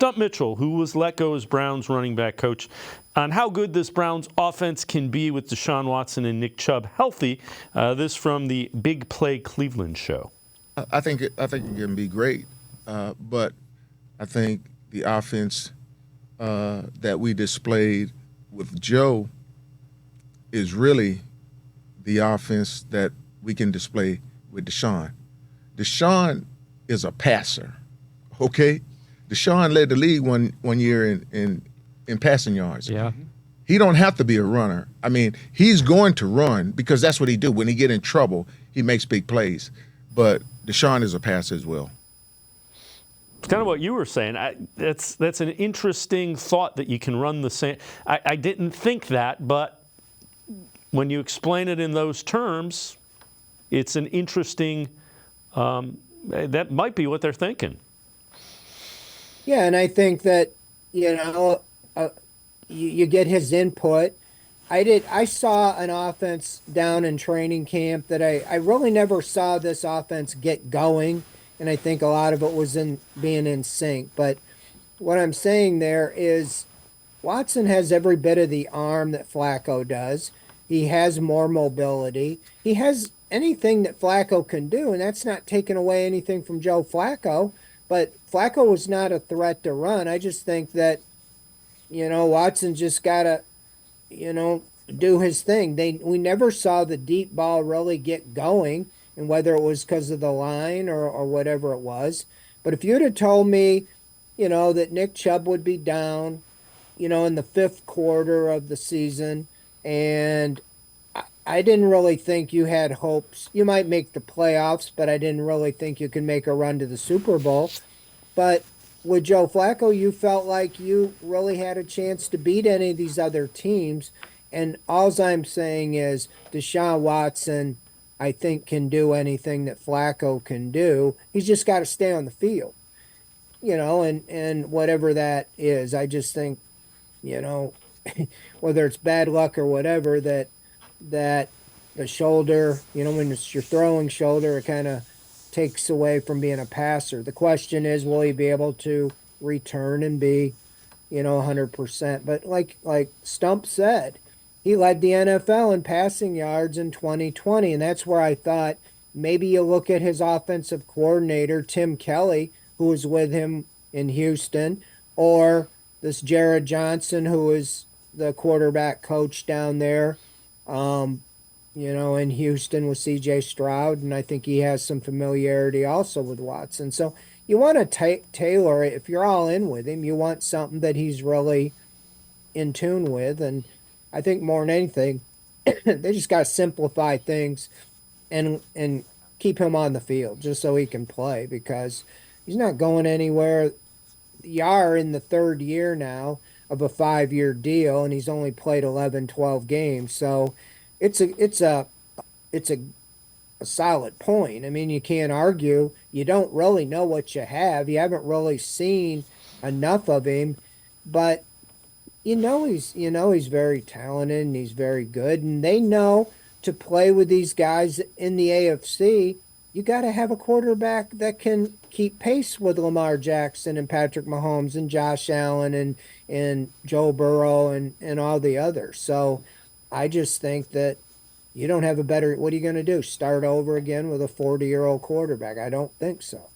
Stump Mitchell, who was let go as Browns running back coach, on how good this Browns offense can be with Deshaun Watson and Nick Chubb healthy. This from the Big Play Cleveland show. I think it can be great, but I think the offense that we displayed with Joe is really the offense that we can display with Deshaun. Deshaun is a passer, okay? Deshaun led the league one year in passing yards. Yeah. He don't have to be a runner. I mean, he's going to run because that's what he do. When he get in trouble, he makes big plays. But Deshaun is a passer as well. It's kind of what you were saying. That's an interesting thought that you can run the same. I didn't think that, but when you explain it in those terms, it's an interesting. That might be what they're thinking. Yeah, and I think that you get his input. I saw an offense down in training camp that I really never saw this offense get going, and I think a lot of it was in being in sync. But what I'm saying there is Watson has every bit of the arm that Flacco does. He has more mobility. He has anything that Flacco can do, and that's not taking away anything from Joe Flacco. But Flacco was not a threat to run. I just think that, Watson just got to, do his thing. We never saw the deep ball really get going, and whether it was because of the line or whatever it was. But if you'd have told me, that Nick Chubb would be down, in the fifth quarter of the season, and I didn't really think you had hopes. You might make the playoffs, but I didn't really think you could make a run to the Super Bowl. But with Joe Flacco, you felt like you really had a chance to beat any of these other teams. And all I'm saying is Deshaun Watson, I think, can do anything that Flacco can do. He's just got to stay on the field, and whatever that is. I just think, whether it's bad luck or whatever, that the shoulder, when it's your throwing shoulder, it kind of takes away from being a passer. The question is, will he be able to return and be, 100%? But like Stump said, he led the NFL in passing yards in 2020, and that's where I thought maybe you look at his offensive coordinator, Tim Kelly, who was with him in Houston, or this Jared Johnson, who is the quarterback coach down there, in Houston with C.J. Stroud, and I think he has some familiarity also with Watson. So you want to tailor it. If you're all in with him, you want something that he's really in tune with, and I think more than anything, they just got to simplify things and keep him on the field just so he can play, because he's not going anywhere. You are in the third year now of a 5-year deal, and he's only played 11, 12 games. So it's a solid point. I mean, you can't argue. You don't really know what you have. You haven't really seen enough of him, but he's very talented and he's very good, and they know to play with these guys in the AFC, you got to have a quarterback that can keep pace with Lamar Jackson and Patrick Mahomes and Josh Allen and Joe Burrow and all the others. So I just think that you don't have a better – what are you going to do, start over again with a 40-year-old quarterback? I don't think so.